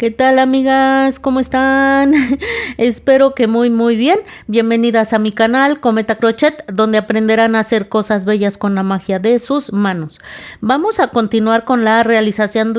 ¿Qué tal, amigas? ¿Cómo están? Espero que muy bien. Bienvenidas a mi canal Cometa Crochet, donde aprenderán a hacer cosas bellas con la magia de sus manos. Vamos a continuar con la realización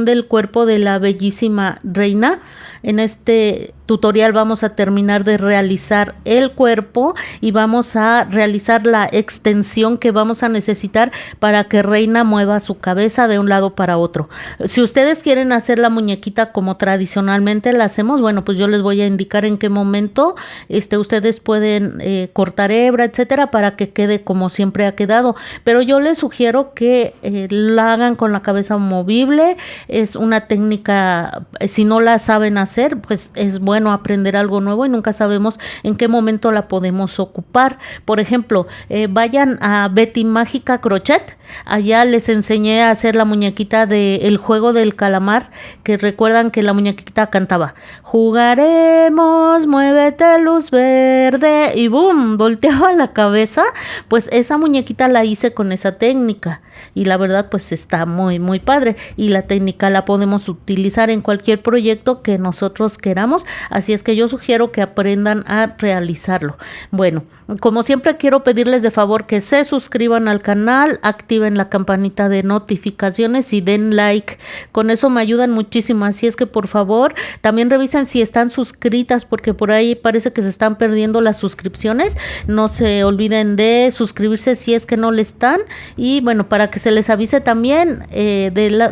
del cuerpo de la bellísima reina. En este tutorial vamos a terminar de realizar el cuerpo y vamos a realizar la extensión que vamos a necesitar para que Reina mueva su cabeza de un lado para otro. Si ustedes quieren hacer la muñequita como tradicionalmente la hacemos, bueno, pues yo les voy a indicar en qué momento ustedes pueden cortar hebra, etcétera, para que quede como siempre ha quedado. Pero yo les sugiero que la hagan con la cabeza movible. Es una técnica, si no la saben hacer, pues es bueno aprender algo nuevo y nunca sabemos en qué momento la podemos ocupar. Por ejemplo, vayan a Betty Mágica Crochet. Allá les enseñé a hacer la muñequita del juego del calamar, que recuerdan que la muñequita cantaba: jugaremos, muévete luz verde, y boom, volteaba la cabeza. Pues esa muñequita la hice con esa técnica y la verdad pues está muy padre, y la técnica la podemos utilizar en cualquier proyecto que nosotros queramos, así es que yo sugiero que aprendan a realizarlo. Bueno, como siempre quiero pedirles de favor que se suscriban al canal, activen la campanita de notificaciones y den like, con eso me ayudan muchísimo, así es que por favor también revisen si están suscritas, porque por ahí parece que se están perdiendo las suscripciones. No se olviden de suscribirse si es que no le están, y bueno, para que se les avise también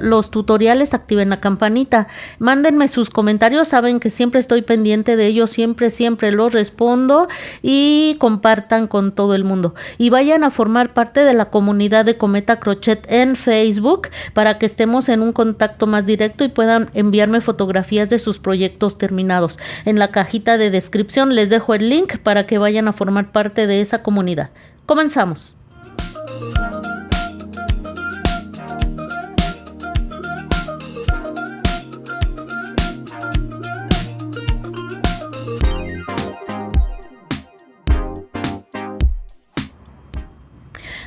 los tutoriales, activen la campanita, mándenme sus comentarios, saben que siempre estoy pendiente de ellos, siempre los respondo, y compartan con todo el mundo y vayan a formar parte de la comunidad de Cometa Crochet en Facebook para que estemos en un contacto más directo y puedan enviarme fotografías de sus proyectos terminados. En la cajita de descripción les dejo el link para que vayan a formar parte de esa comunidad. Comenzamos.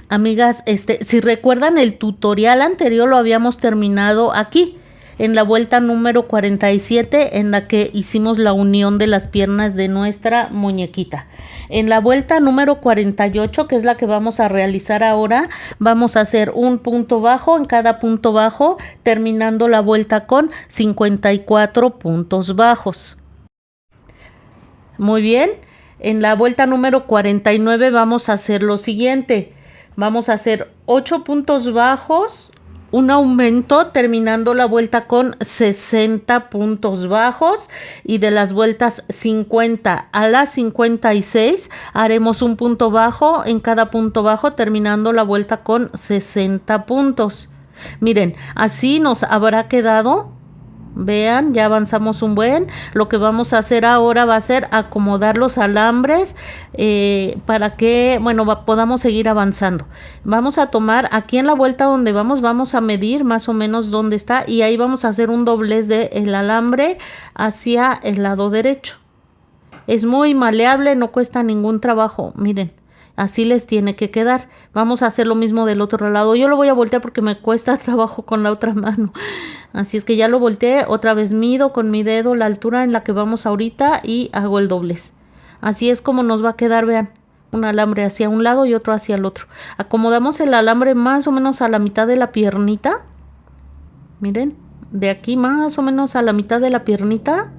Amigas, si recuerdan el tutorial anterior lo habíamos terminado aquí, en la vuelta número 47, en la que hicimos la unión de las piernas de nuestra muñequita. En la vuelta número 48, que es la que vamos a realizar ahora, vamos a hacer un punto bajo en cada punto bajo, terminando la vuelta con 54 puntos bajos. Muy bien, en la vuelta número 49 vamos a hacer lo siguiente. Vamos a hacer 8 puntos bajos, un aumento, terminando la vuelta con 60 puntos bajos, y de las vueltas 50 a las 56 haremos un punto bajo en cada punto bajo, terminando la vuelta con 60 puntos. Miren, así nos habrá quedado. Vean, ya avanzamos un buen. Lo que vamos a hacer ahora va a ser acomodar los alambres para que, bueno, podamos seguir avanzando. Vamos a tomar aquí en la vuelta donde vamos a medir más o menos dónde está, y ahí vamos a hacer un doblez del alambre hacia el lado derecho. Es muy maleable, no cuesta ningún trabajo, miren. Así les tiene que quedar. Vamos a hacer lo mismo del otro lado. Yo lo voy a voltear porque me cuesta trabajo con la otra mano. Así es que ya lo volteé. Otra vez mido con mi dedo la altura en la que vamos ahorita y hago el doblez. Así es como nos va a quedar, vean. Un alambre hacia un lado y otro hacia el otro. Acomodamos el alambre más o menos a la mitad de la piernita. Miren, de aquí más o menos a la mitad de la piernita.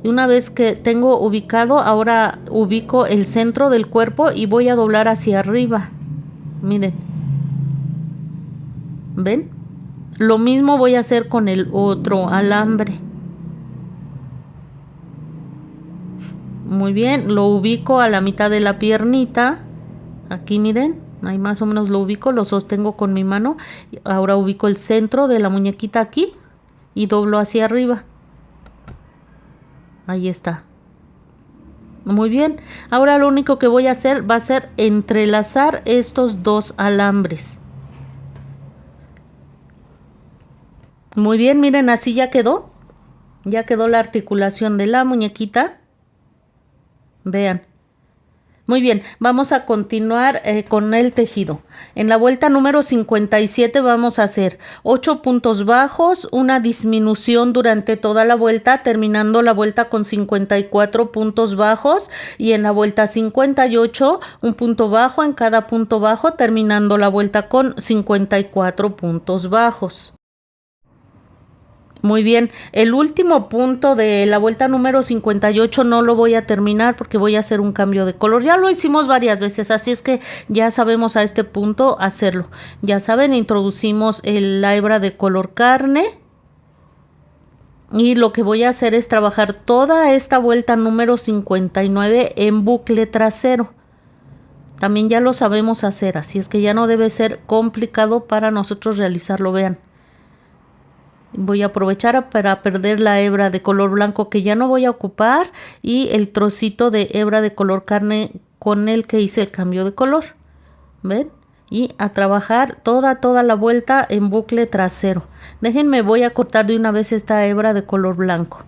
Y una vez que tengo ubicado, ahora ubico el centro del cuerpo y voy a doblar hacia arriba. Miren. ¿Ven? Lo mismo voy a hacer con el otro alambre. Muy bien, lo ubico a la mitad de la piernita. Aquí miren, ahí más o menos lo ubico, lo sostengo con mi mano. Ahora ubico el centro de la muñequita aquí y doblo hacia arriba. Ahí está. Muy bien. Ahora lo único que voy a hacer va a ser entrelazar estos dos alambres. Muy bien, miren, así ya quedó. Ya quedó la articulación de la muñequita. Vean. Muy bien, vamos a continuar con el tejido. En la vuelta número 57 vamos a hacer 8 puntos bajos, una disminución durante toda la vuelta, terminando la vuelta con 54 puntos bajos, y en la vuelta 58 un punto bajo en cada punto bajo, terminando la vuelta con 54 puntos bajos. Muy bien, el último punto de la vuelta número 58 no lo voy a terminar porque voy a hacer un cambio de color. Ya lo hicimos varias veces, así es que ya sabemos a este punto hacerlo. Ya saben, introducimos la hebra de color carne. Y lo que voy a hacer es trabajar toda esta vuelta número 59 en bucle trasero. También ya lo sabemos hacer, así es que ya no debe ser complicado para nosotros realizarlo, vean. Voy a aprovechar para perder la hebra de color blanco que ya no voy a ocupar y el trocito de hebra de color carne con el que hice el cambio de color. ¿Ven? Y a trabajar toda la vuelta en bucle trasero. Déjenme, voy a cortar de una vez esta hebra de color blanco.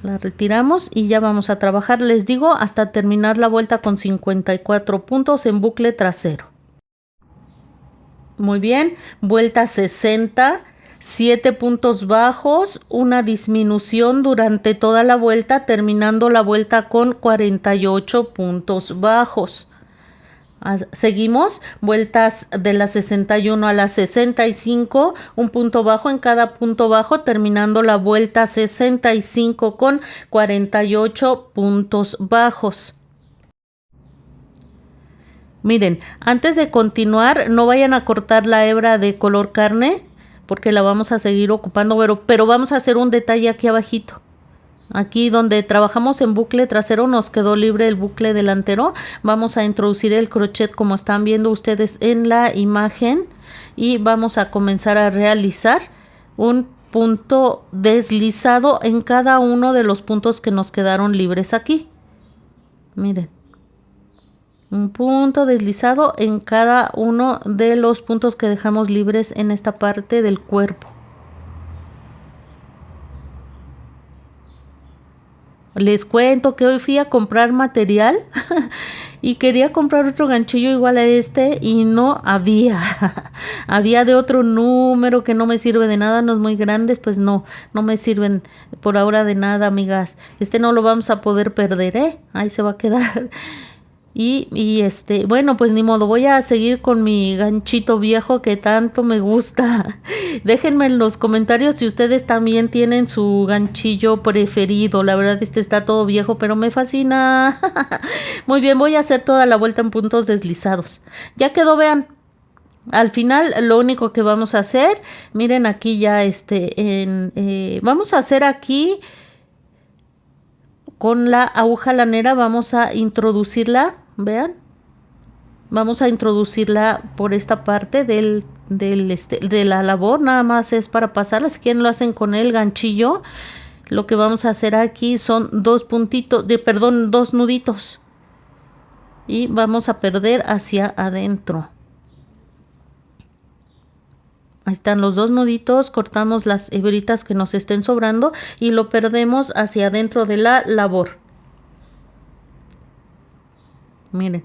La retiramos y ya vamos a trabajar, les digo, hasta terminar la vuelta con 54 puntos en bucle trasero. Muy bien, vuelta 60. 7 puntos bajos, una disminución durante toda la vuelta, terminando la vuelta con 48 puntos bajos. Seguimos, vueltas de la 61 a la 65, un punto bajo en cada punto bajo, terminando la vuelta 65 con 48 puntos bajos. Miren, antes de continuar, no vayan a cortar la hebra de color carne, porque la vamos a seguir ocupando, pero vamos a hacer un detalle aquí abajito. Aquí donde trabajamos en bucle trasero nos quedó libre el bucle delantero. Vamos a introducir el crochet como están viendo ustedes en la imagen y vamos a comenzar a realizar un punto deslizado en cada uno de los puntos que nos quedaron libres aquí. Miren. Un punto deslizado en cada uno de los puntos que dejamos libres en esta parte del cuerpo. Les cuento que hoy fui a comprar material y quería comprar otro ganchillo igual a este y no había. Había de otro número que no me sirve de nada, no es muy grandes, pues no me sirven por ahora de nada, amigas. Este no lo vamos a poder perder, ahí se va a quedar. Y bueno, pues ni modo, voy a seguir con mi ganchito viejo que tanto me gusta. Déjenme en los comentarios si ustedes también tienen su ganchillo preferido. La verdad, está todo viejo, pero me fascina. Muy bien, voy a hacer toda la vuelta en puntos deslizados. Ya quedó, vean. Al final, lo único que vamos a hacer, miren aquí ya vamos a hacer aquí con la aguja lanera, vamos a introducirla. Vean, vamos a introducirla por esta parte de la labor, nada más es para pasarla. Si quieren lo hacen con el ganchillo. Lo que vamos a hacer aquí son dos nuditos y vamos a perder hacia adentro. Ahí están los dos nuditos, cortamos las hebritas que nos estén sobrando y lo perdemos hacia adentro de la labor. Miren,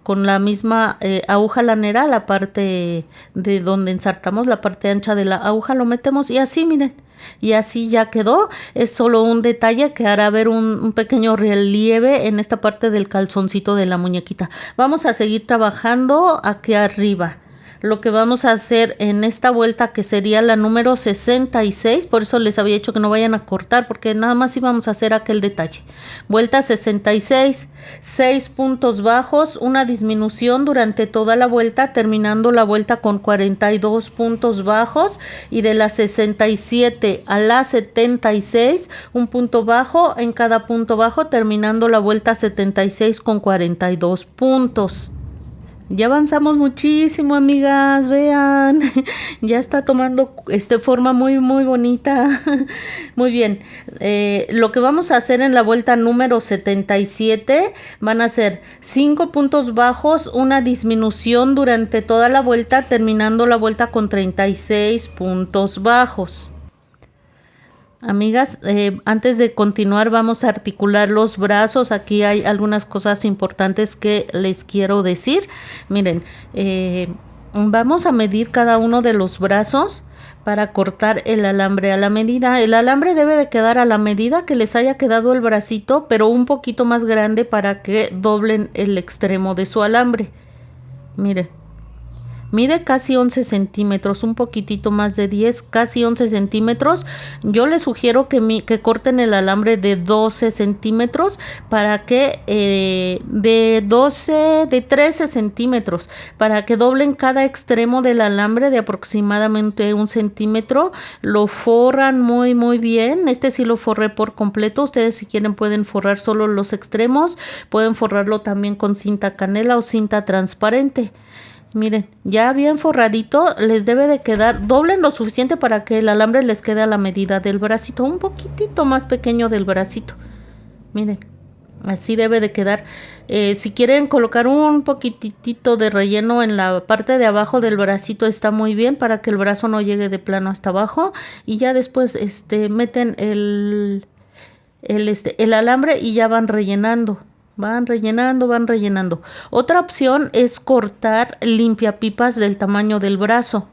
con la misma aguja lanera, la parte de donde ensartamos, la parte ancha de la aguja, lo metemos y así, miren. Y así ya quedó. Es solo un detalle que hará ver un pequeño relieve en esta parte del calzoncito de la muñequita. Vamos a seguir trabajando aquí arriba. Lo que vamos a hacer en esta vuelta, que sería la número 66, por eso les había dicho que no vayan a cortar, porque nada más íbamos a hacer aquel detalle. Vuelta 66, 6 puntos bajos, una disminución durante toda la vuelta, terminando la vuelta con 42 puntos bajos, y de la 67 a la 76, un punto bajo en cada punto bajo, terminando la vuelta 76 con 42 puntos. Ya avanzamos muchísimo, amigas, vean, ya está tomando forma muy bonita. Muy bien, lo que vamos a hacer en la vuelta número 77 van a ser 5 puntos bajos, una disminución durante toda la vuelta, terminando la vuelta con 36 puntos bajos. Amigas, antes de continuar vamos a articular los brazos. Aquí hay algunas cosas importantes que les quiero decir. Miren, vamos a medir cada uno de los brazos para cortar el alambre a la medida. El alambre debe de quedar a la medida que les haya quedado el bracito, pero un poquito más grande para que doblen el extremo de su alambre. Miren. Mide casi 11 centímetros, un poquitito más de 10, casi 11 centímetros. Yo les sugiero que corten el alambre de 12 centímetros para que, de 13 centímetros, para que doblen cada extremo del alambre de aproximadamente 1 centímetro. Lo forran muy, muy bien. Este sí lo forré por completo. Ustedes si quieren pueden forrar solo los extremos. Pueden forrarlo también con cinta canela o cinta transparente. Miren, ya bien forradito, les debe de quedar, doblen lo suficiente para que el alambre les quede a la medida del bracito, un poquitito más pequeño del bracito. Miren, así debe de quedar. Si quieren colocar un poquitito de relleno en la parte de abajo del bracito está muy bien para que el brazo no llegue de plano hasta abajo. Y ya después meten el alambre y ya van rellenando. Van rellenando, van rellenando. Otra opción es cortar limpiapipas del tamaño del brazo.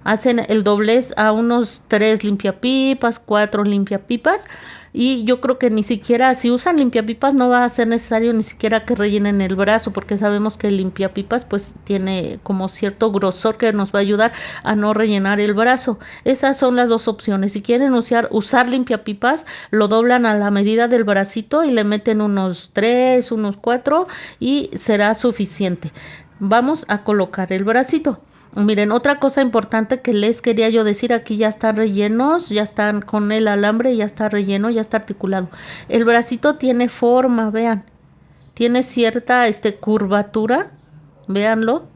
Hacen el doblez a unos 3 limpiapipas, 4 limpiapipas. Y yo creo que ni siquiera, si usan limpiapipas, no va a ser necesario ni siquiera que rellenen el brazo, porque sabemos que el limpiapipas pues tiene como cierto grosor que nos va a ayudar a no rellenar el brazo. Esas son las dos opciones. Si quieren usar limpiapipas, lo doblan a la medida del bracito y le meten unos 3, unos 4 y será suficiente. Vamos a colocar el bracito. Miren, otra cosa importante que les quería yo decir, aquí ya están rellenos, ya están con el alambre, ya está relleno, ya está articulado. El bracito tiene forma, vean, tiene cierta curvatura, véanlo,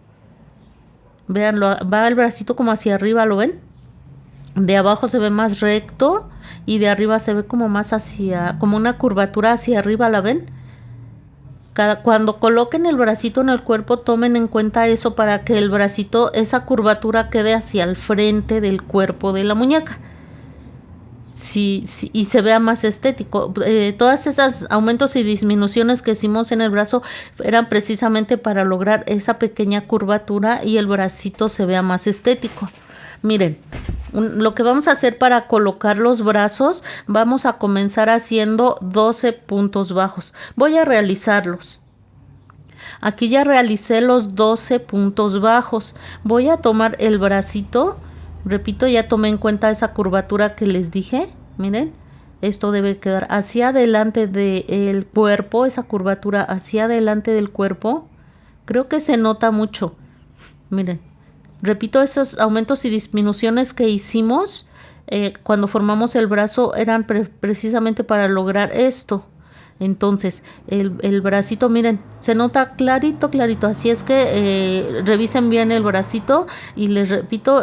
va el bracito como hacia arriba, ¿lo ven? De abajo se ve más recto y de arriba se ve como más como una curvatura hacia arriba, ¿la ven? Cuando coloquen el bracito en el cuerpo, tomen en cuenta eso para que el bracito, esa curvatura quede hacia el frente del cuerpo de la muñeca. Sí, y se vea más estético. Todas esas aumentos y disminuciones que hicimos en el brazo eran precisamente para lograr esa pequeña curvatura y el bracito se vea más estético. Miren, lo que vamos a hacer para colocar los brazos, vamos a comenzar haciendo 12 puntos bajos. Voy a realizarlos. Aquí ya realicé los 12 puntos bajos. Voy a tomar el bracito. Repito, ya tomé en cuenta esa curvatura que les dije. Miren, esto debe quedar hacia adelante del cuerpo, esa curvatura hacia adelante del cuerpo. Creo que se nota mucho. Miren. Repito, esos aumentos y disminuciones que hicimos cuando formamos el brazo eran precisamente para lograr esto. Entonces, el bracito, miren, se nota clarito, clarito. Así es que revisen bien el bracito y les repito,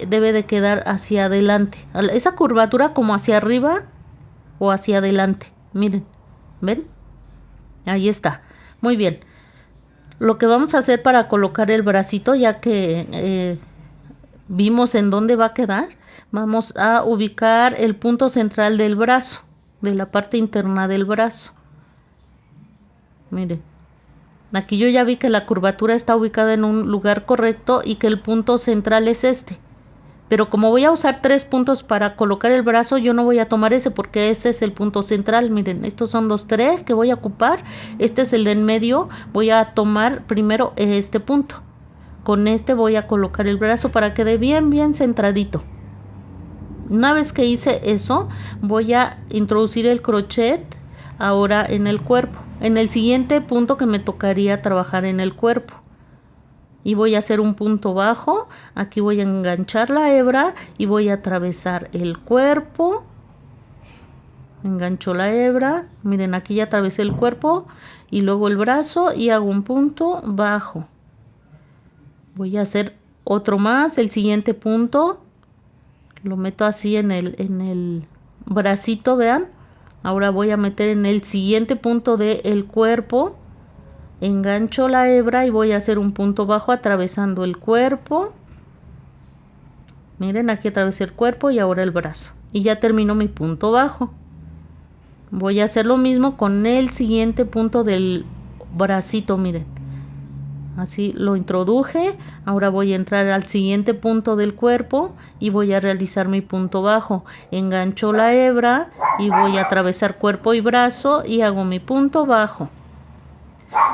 debe de quedar hacia adelante. Esa curvatura como hacia arriba o hacia adelante. Miren, ¿ven? Ahí está. Muy bien. Lo que vamos a hacer para colocar el bracito, ya que vimos en dónde va a quedar, vamos a ubicar el punto central del brazo, de la parte interna del brazo. Miren, aquí yo ya vi que la curvatura está ubicada en un lugar correcto y que el punto central es este. Pero como voy a usar 3 puntos para colocar el brazo, yo no voy a tomar ese porque ese es el punto central. Miren, estos son los 3 que voy a ocupar. Este es el de en medio. Voy a tomar primero este punto. Con este voy a colocar el brazo para que quede bien, bien centradito. Una vez que hice eso, voy a introducir el crochet ahora en el cuerpo. En el siguiente punto que me tocaría trabajar en el cuerpo. Y voy a hacer un punto bajo, aquí voy a enganchar la hebra y voy a atravesar el cuerpo, engancho la hebra, miren aquí ya atravesé el cuerpo y luego el brazo y hago un punto bajo. Voy a hacer otro más, el siguiente punto, lo meto así en el bracito, vean, ahora voy a meter en el siguiente punto del cuerpo. Engancho la hebra y voy a hacer un punto bajo atravesando el cuerpo. Miren, aquí atravesé el cuerpo y ahora el brazo. Y ya termino mi punto bajo. Voy a hacer lo mismo con el siguiente punto del bracito, miren. Así lo introduje. Ahora voy a entrar al siguiente punto del cuerpo y voy a realizar mi punto bajo. Engancho la hebra y voy a atravesar cuerpo y brazo y hago mi punto bajo.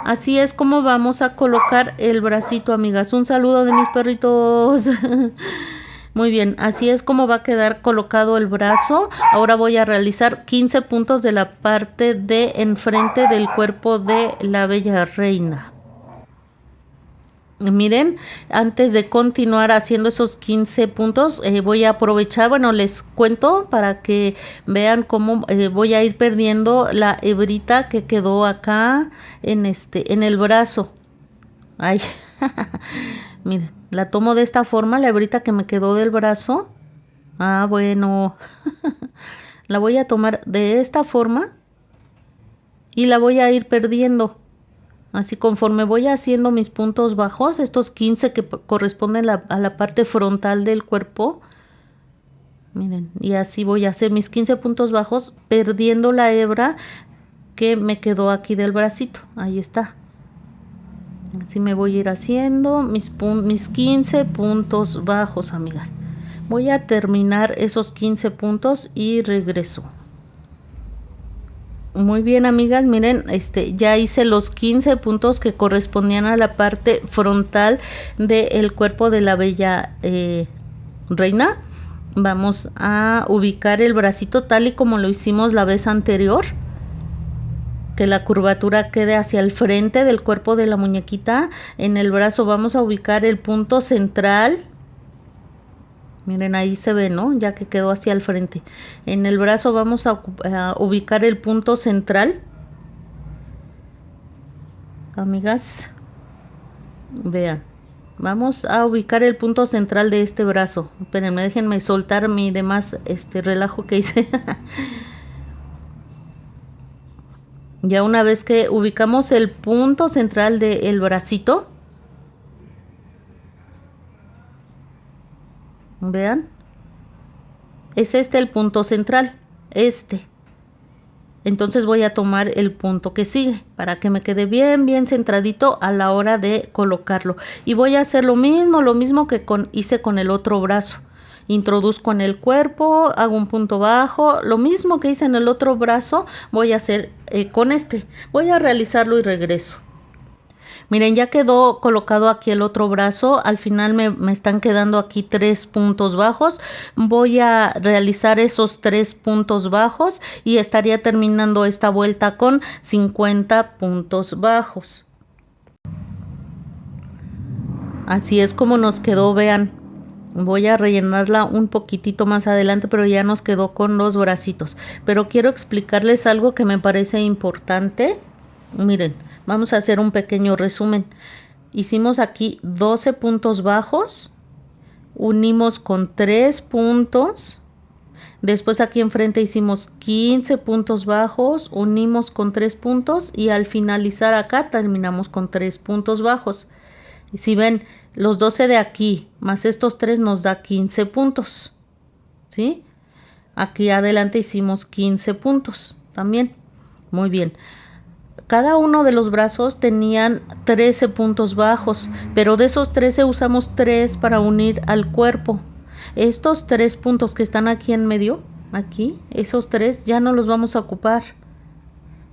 Así es como vamos a colocar el bracito, amigas. Un saludo de mis perritos. Muy bien, así es como va a quedar colocado el brazo. Ahora voy a realizar 15 puntos de la parte de enfrente del cuerpo de la bella reina. Miren, antes de continuar haciendo esos 15 puntos, voy a aprovechar, bueno, les cuento para que vean cómo voy a ir perdiendo la hebrita que quedó acá en el brazo. Ay, miren, la tomo de esta forma, la hebrita que me quedó del brazo. Ah, bueno, la voy a tomar de esta forma y la voy a ir perdiendo. Así conforme voy haciendo mis puntos bajos, estos 15 que corresponden a la parte frontal del cuerpo. Miren, y así voy a hacer mis 15 puntos bajos perdiendo la hebra que me quedó aquí del bracito. Ahí está. Así me voy a ir haciendo mis 15 puntos bajos, amigas. Voy a terminar esos 15 puntos y regreso. Muy bien, amigas, miren, ya hice los 15 puntos que correspondían a la parte frontal del cuerpo de la bella reina. Vamos a ubicar el bracito tal y como lo hicimos la vez anterior. Que la curvatura quede hacia el frente del cuerpo de la muñequita. En el brazo vamos a ubicar el punto central. Miren, ahí se ve, ¿no? Ya que quedó hacia el frente. En el brazo vamos a ubicar el punto central. Amigas, vean. Vamos a ubicar el punto central de este brazo. Espérenme, déjenme soltar mi demás relajo que hice. Ya una vez que ubicamos el punto central del bracito, vean, es el punto central, entonces voy a tomar el punto que sigue para que me quede bien centradito a la hora de colocarlo, y voy a hacer lo mismo que hice con el otro brazo. Introduzco en el cuerpo, hago un punto bajo, lo mismo que hice en el otro brazo voy a hacer con voy a realizarlo y regreso. Miren, ya quedó colocado aquí el otro brazo. Al final me están quedando aquí 3 puntos bajos. Voy a realizar esos 3 puntos bajos y estaría terminando esta vuelta con 50 puntos bajos. Así es como nos quedó, vean. Voy a rellenarla un poquitito más adelante, pero ya nos quedó con los bracitos. Pero quiero explicarles algo que me parece importante. Miren, vamos a hacer un pequeño resumen. Hicimos aquí 12 puntos bajos, unimos con 3 puntos. Después aquí enfrente hicimos 15 puntos bajos, unimos con 3 puntos y al finalizar acá terminamos con 3 puntos bajos. Y si ven, los 12 de aquí más estos 3 nos da 15 puntos, ¿sí? Aquí adelante hicimos 15 puntos también. Muy bien. Cada uno de los brazos tenían 13 puntos bajos, pero de esos 13 usamos 3 para unir al cuerpo. Estos 3 puntos que están aquí en medio, aquí, esos 3 ya no los vamos a ocupar.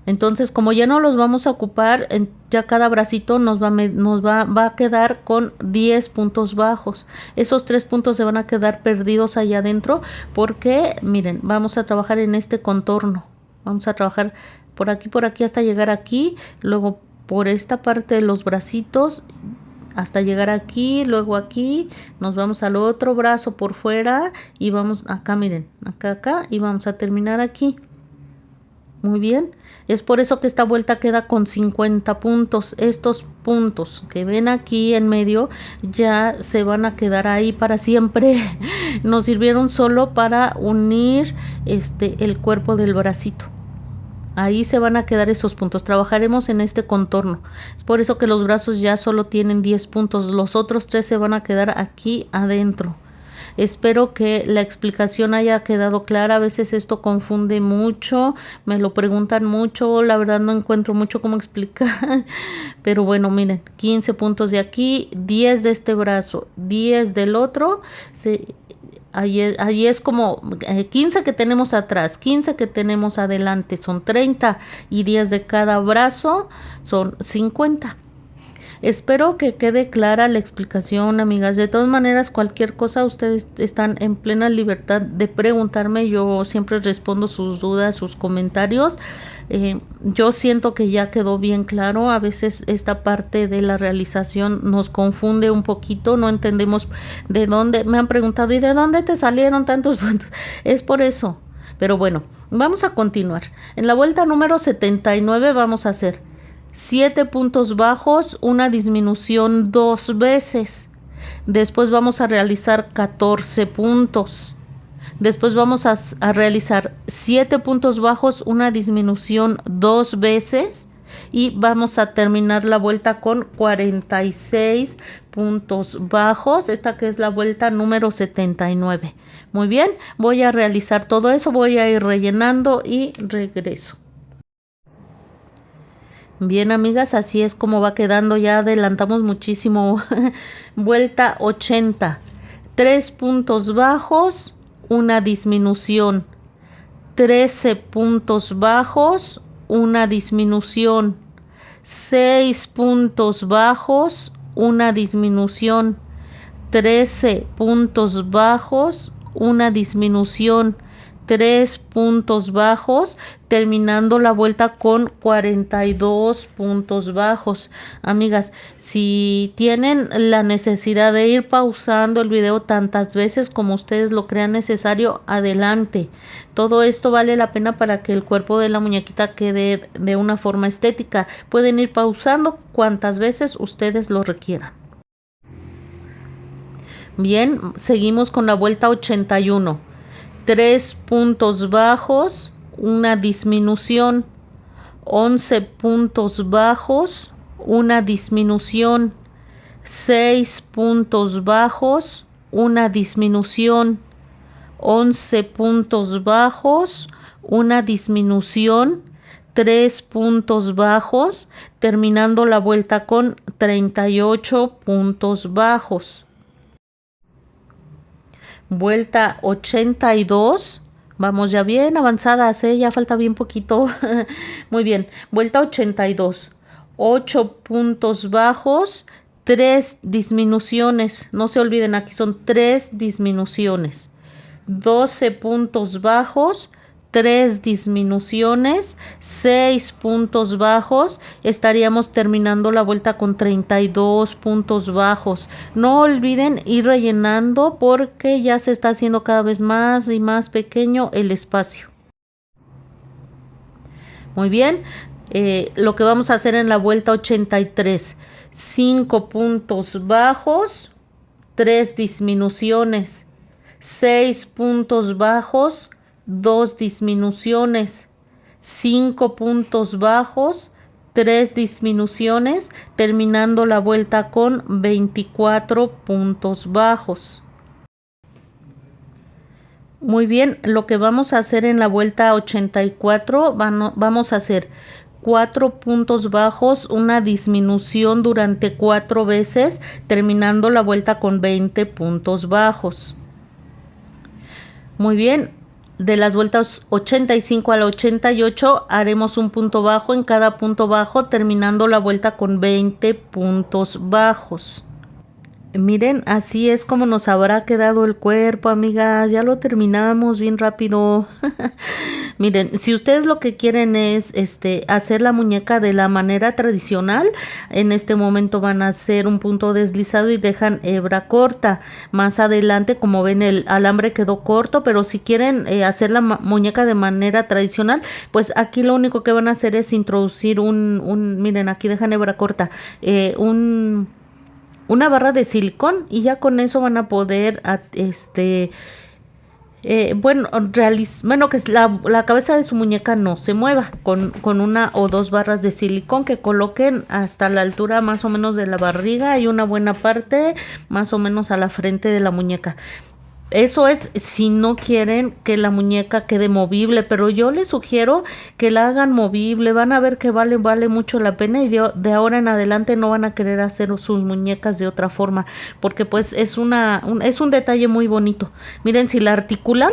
Entonces, como ya no los vamos a ocupar, ya cada bracito va a quedar con 10 puntos bajos. Esos 3 puntos se van a quedar perdidos allá adentro porque, miren, vamos a trabajar en este contorno. Vamos a trabajar por aquí hasta llegar aquí, luego por esta parte de los bracitos hasta llegar aquí, luego aquí, nos vamos al otro brazo por fuera y vamos acá, miren, acá y vamos a terminar aquí. Muy bien, es por eso que esta vuelta queda con 50 puntos. Estos puntos que ven aquí en medio ya se van a quedar ahí para siempre. Nos sirvieron solo para unir el cuerpo del bracito. Ahí se van a quedar esos puntos. Trabajaremos en este contorno. Es por eso que los brazos ya solo tienen 10 puntos. Los otros 3 se van a quedar aquí adentro. Espero que la explicación haya quedado clara. A veces esto confunde mucho, me lo preguntan mucho, la verdad no encuentro mucho cómo explicar. Pero bueno, miren, 15 puntos de aquí, 10 de este brazo, 10 del otro. Ahí es como 15 que tenemos atrás, 15 que tenemos adelante, son 30 y 10 de cada brazo son 50. Espero que quede clara la explicación, amigas. De todas maneras, cualquier cosa, ustedes están en plena libertad de preguntarme. Yo siempre respondo sus dudas, sus comentarios. Yo siento que ya quedó bien claro. A veces esta parte de la realización nos confunde un poquito. No entendemos de dónde. Me han preguntado, ¿y de dónde te salieron tantos puntos? Es por eso. Pero bueno, vamos a continuar. En la vuelta número 79 vamos a hacer 7 puntos bajos, una disminución 2 veces. Después vamos a realizar 14 puntos. Después vamos a realizar 7 puntos bajos, una disminución 2 veces. Y vamos a terminar la vuelta con 46 puntos bajos. Esta que es la vuelta número 79. Muy bien, voy a realizar todo eso, voy a ir rellenando y regreso. Bien, amigas, así es como va quedando. Ya adelantamos muchísimo. Vuelta 80. 3 puntos bajos, una disminución. 13 puntos bajos, una disminución. 6 puntos bajos, una disminución. 13 puntos bajos, una disminución. 3 puntos bajos, terminando la vuelta con 42 puntos bajos. Amigas, si tienen la necesidad de ir pausando el video tantas veces como ustedes lo crean necesario, adelante. Todo esto vale la pena para que el cuerpo de la muñequita quede de una forma estética. Pueden ir pausando cuantas veces ustedes lo requieran. Bien, seguimos con la vuelta 81. 3 puntos bajos, una disminución. 11 puntos bajos, una disminución. 6 puntos bajos, una disminución. 11 puntos bajos, una disminución. 3 puntos bajos, terminando la vuelta con 38 puntos bajos. Vuelta 82. Vamos ya bien avanzadas, ya falta bien poquito. Muy bien, vuelta 82. 8 puntos bajos, 3 disminuciones. No se olviden, aquí son 3 disminuciones. 12 puntos bajos, 3 disminuciones, 6 puntos bajos. Estaríamos terminando la vuelta con 32 puntos bajos. No olviden ir rellenando porque ya se está haciendo cada vez más y más pequeño el espacio. Muy bien, lo que vamos a hacer en la vuelta 83. 5 puntos bajos, 3 disminuciones, 6 puntos bajos, 2 disminuciones, 5 puntos bajos, 3 disminuciones, terminando la vuelta con 24 puntos bajos. Muy bien, lo que vamos a hacer en la vuelta 84, vamos a hacer 4 puntos bajos, una disminución durante 4 veces, terminando la vuelta con 20 puntos bajos. Muy bien. De las vueltas 85 al 88 haremos un punto bajo en cada punto bajo, terminando la vuelta con 20 puntos bajos. Miren, así es como nos habrá quedado el cuerpo, amigas. Ya lo terminamos bien rápido. Miren, si ustedes lo que quieren es hacer la muñeca de la manera tradicional, en este momento van a hacer un punto deslizado y dejan hebra corta. Más adelante, como ven, el alambre quedó corto, pero si quieren hacer la muñeca de manera tradicional, pues aquí lo único que van a hacer es introducir miren, aquí dejan hebra corta, una barra de silicón y ya con eso van a poder que la cabeza de su muñeca no se mueva con una o dos barras de silicón que coloquen hasta la altura más o menos de la barriga y una buena parte más o menos a la frente de la muñeca. Eso es si no quieren que la muñeca quede movible, pero yo les sugiero que la hagan movible. Van a ver que vale mucho la pena y de ahora en adelante no van a querer hacer sus muñecas de otra forma, porque pues es es un detalle muy bonito. Miren, si la articulan,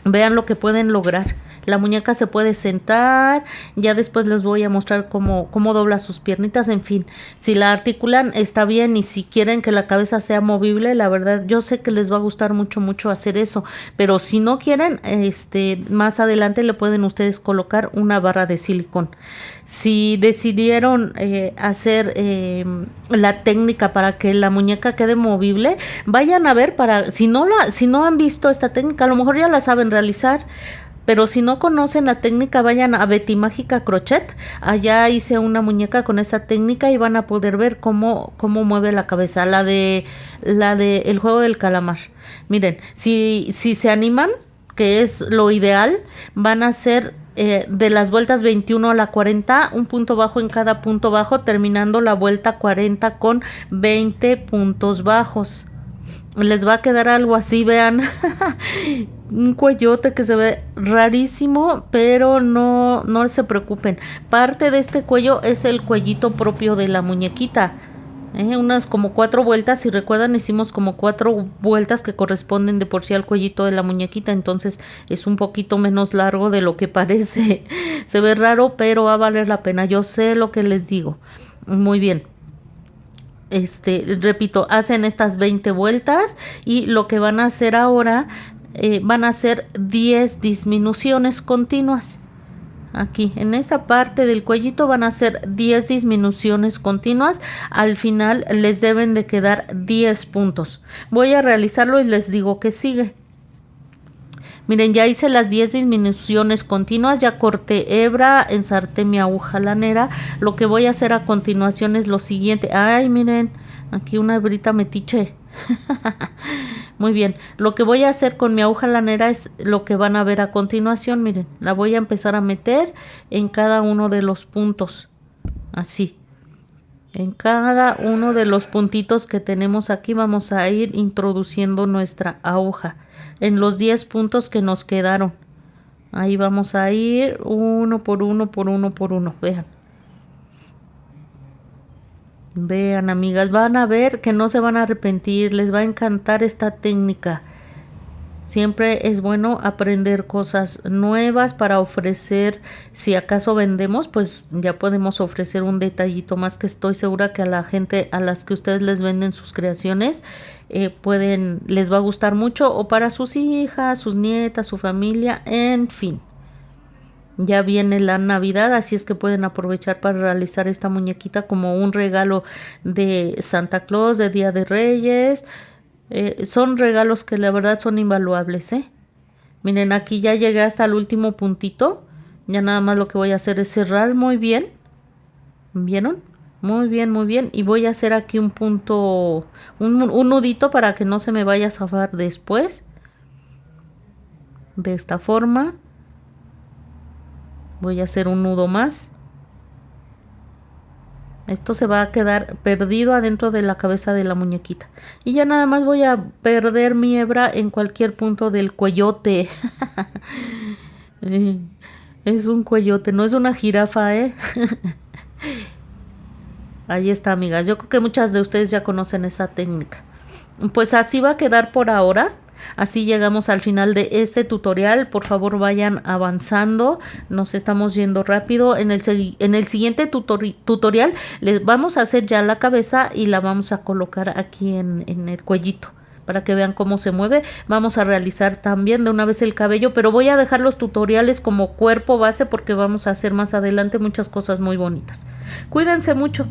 vean lo que pueden lograr. La muñeca se puede sentar, ya después les voy a mostrar cómo dobla sus piernitas, en fin. Si la articulan está bien y si quieren que la cabeza sea movible, la verdad yo sé que les va a gustar mucho hacer eso, pero si no quieren, más adelante le pueden ustedes colocar una barra de silicón. Si decidieron hacer la técnica para que la muñeca quede movible, vayan a ver si no han visto esta técnica, a lo mejor ya la saben realizar. Pero si no conocen la técnica, vayan a Betty Mágica Crochet. Allá hice una muñeca con esa técnica y van a poder ver cómo mueve la cabeza. La de el juego del calamar. Miren, si se animan, que es lo ideal, van a hacer de las vueltas 21 a la 40, un punto bajo en cada punto bajo, terminando la vuelta 40 con 20 puntos bajos. Les va a quedar algo así, vean. Un cuellote que se ve rarísimo, pero no se preocupen. Parte de este cuello es el cuellito propio de la muñequita. Unas como 4 vueltas, si recuerdan hicimos como 4 vueltas que corresponden de por sí al cuellito de la muñequita, entonces es un poquito menos largo de lo que parece. Se ve raro, pero va a valer la pena. Yo sé lo que les digo. Muy bien. Repito, hacen estas 20 vueltas y lo que van a hacer ahora van a hacer 10 disminuciones continuas. Aquí en esta parte del cuellito van a hacer 10 disminuciones continuas. Al final les deben de quedar 10 puntos. Voy a realizarlo y les digo que sigue. Miren, ya hice las 10 disminuciones continuas, ya corté hebra, ensarté mi aguja lanera. Lo que voy a hacer a continuación es lo siguiente. Ay, miren, aquí una hebrita metiche. Muy bien, lo que voy a hacer con mi aguja lanera es lo que van a ver a continuación. Miren, la voy a empezar a meter en cada uno de los puntos. Así. En cada uno de los puntitos que tenemos aquí vamos a ir introduciendo nuestra aguja en los 10 puntos que nos quedaron. Ahí vamos a ir uno por uno, vean. Vean, amigas, van a ver que no se van a arrepentir, les va a encantar esta técnica. Siempre es bueno aprender cosas nuevas para ofrecer. Si acaso vendemos, pues ya podemos ofrecer un detallito más, que estoy segura que a la gente a las que ustedes les venden sus creaciones les va a gustar mucho, o para sus hijas, sus nietas, su familia, en fin. Ya viene la Navidad, así es que pueden aprovechar para realizar esta muñequita como un regalo de Santa Claus, de Día de Reyes. Son regalos que la verdad son invaluables, Miren, aquí ya llegué hasta el último puntito. Ya nada más lo que voy a hacer es cerrar muy bien. ¿Vieron? Muy bien. Y voy a hacer aquí un punto, un nudito para que no se me vaya a zafar después. De esta forma. Voy a hacer un nudo más. Esto se va a quedar perdido adentro de la cabeza de la muñequita. Y ya nada más voy a perder mi hebra en cualquier punto del cuellote. Es un cuellote, no es una jirafa, Ahí está, amigas. Yo creo que muchas de ustedes ya conocen esa técnica. Pues así va a quedar por ahora. Así llegamos al final de este tutorial. Por favor, vayan avanzando. Nos estamos yendo rápido. En el siguiente tutorial les vamos a hacer ya la cabeza y la vamos a colocar aquí en el cuellito, para que vean cómo se mueve. Vamos a realizar también de una vez el cabello, pero voy a dejar los tutoriales como cuerpo base porque vamos a hacer más adelante muchas cosas muy bonitas. Cuídense mucho.